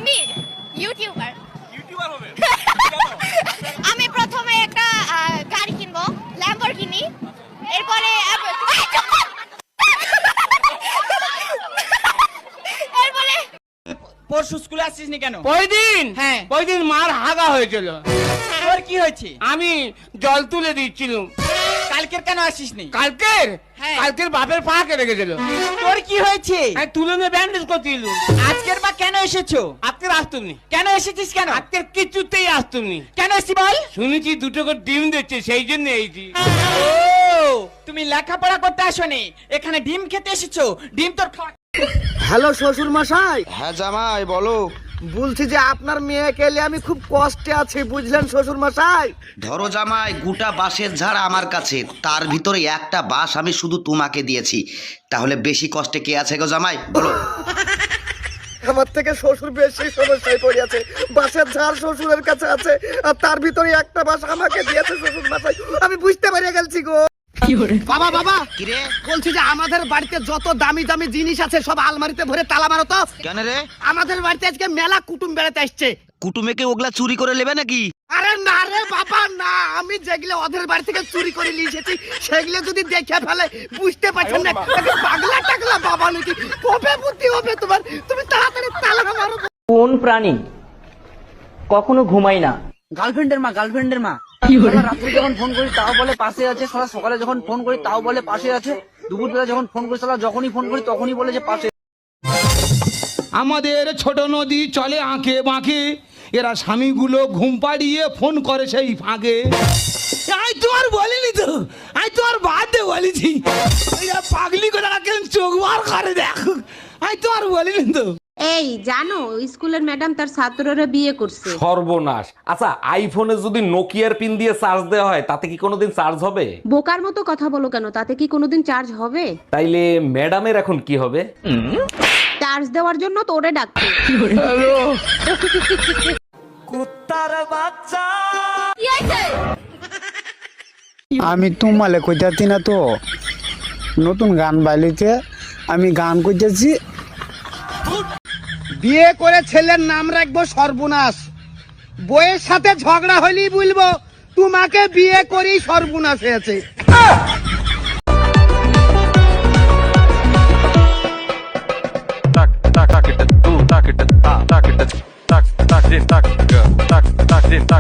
আমি YouTuber. YouTuber হবে? আমি প্রথমে একটা গাড়ি কিনবো, ল্যাম্বরগিনি। এরপরে এরপরে পরশু স্কুলে আসছিস নি কেন? পরদিন হ্যাঁ। পরদিন মার হাগা হয়েছিল, তোর কি হয়েছে? আমি জল তুলে দিচ্ছিলাম। কালকের কেন আসিস নি? কালকের হ্যাঁ। কালকের বাপের পা কেটে গেছিল, তোর কি হয়েছে? আমি তুলে নিয়ে ব্যান্ডেজ করছিল। আজকের বা কেন এসেছো? আজকে আসতুমনি, কেন এসেছিস কেন? আজকে কিছুতেই আসতুমনি। কেন এসেছি বল? শুনেছি দুটো করে ডিম দিচ্ছে, সেই জন্য এইছি। ও তুমি লেখাপড়া করতে আসোনি, এখানে ডিম খেতে এসেছো। ডিম তোর হ্যালো শ্বশুর মশাই, হ্যাঁ জামাই বলো। বলছি যে আপনার মেয়েকে নিয়ে আমি খুব কষ্টে আছি, বুঝলেন শ্বশুর মশাই। ধরো জামাই, গোটা বাঁশের ঝাড় আমার কাছে, তার ভিতরে একটা বাঁশ আমি শুধু তোমাকে দিয়েছি, তাহলে বেশি কষ্টে কে আছে গো জামাই বলো? আমার থেকে শ্বশুর বেশি সমস্যায় পড়িয়াছে। বাসের ঝাড় শ্বশুরের কাছে আছে, আর তার ভিতরে একটা বাস আমাকে দিয়েছে শ্বশুর মশাই। আমি বুঝতে পারিয়া গেছি গো। বাবা বাবা, কিরে বলছি যে আমাদের বাড়িতে যত দামি দামি জিনিস আছে সব আলমারিতে ভরে তালা মারো তো। কেন রে? আমাদের বাড়িতে আজকে মেলা কুটুম বেড়াতে আসছে। কুটুমেকে ওগুলা চুরি করে নেবে নাকি? আরে না রে বাবা না, আমি যেগুলো ওদের বাড়ি থেকে চুরি করে নিয়ে এসেছি সেগুলো যদি দেখে ফেলে বুঝতে পারছেন না পাগলা টাগলা বাবা নাকি কবে বুদ্ধি হবে তোমার? তুমি তাড়াতাড়ি তালা মারো। কোন প্রাণী কখনো ঘুমায় না? গার্লফ্রেন্ডের মা রাত্রে যখন ফোন করি তাও বলে পাশে আছে, সারা সকালে যখন ফোন করি তাও বলে পাশে আছে, দুপুরবেলা যখন ফোন করি সারা যখনই ফোন করি তখনই বলে যে পাশে। আমাদের ছোট নদী চলে আঁকে বাঁকে, এরা স্বামীগুলো ঘুম পাড়িয়ে ফোন করে সেই ফাঁকে। আমি তোমার বলিনি তো, আমি তোমার বাদে বলেছি, এরা পাগলি করে কেন চোখ বার করে দেখো, আমি তোমার বলিনি তো। এই জানো স্কুলের ম্যাডাম তার ছাত্ররা বিয়ে করছে। সর্বনাশ। আচ্ছা, আইফোনে যদি নোকিয়ার পিন দিয়ে চার্জ দেওয়া হয় তাতে কি কোনোদিন চার্জ হবে? বোকার মতো কথা বলো কেন, তাতে কি কোনোদিন চার্জ হবে? তাইলে ম্যাডামের এখন কি হবে? চার্জ দেওয়ার জন্য তোরে ডাকছে। কুত্তার বাচ্চা। কি হয়েছে? আমি তোমালে কইতাছি না তো, নতুন গান বাইলিতে আমি গান কইতেছি। বিয়ে করে ছেলের নাম রাখবো সর্বনাশ, বইয়ের সাথে ঝগড়া হলেই বলবো তোমাকে বিয়ে করেই সর্বনাশ হয়েছে। Tak, tak, tak, tak, tak, tak, tak, tak, tak, tak, tak, tak, tak, tak, tak, tak, tak, tak,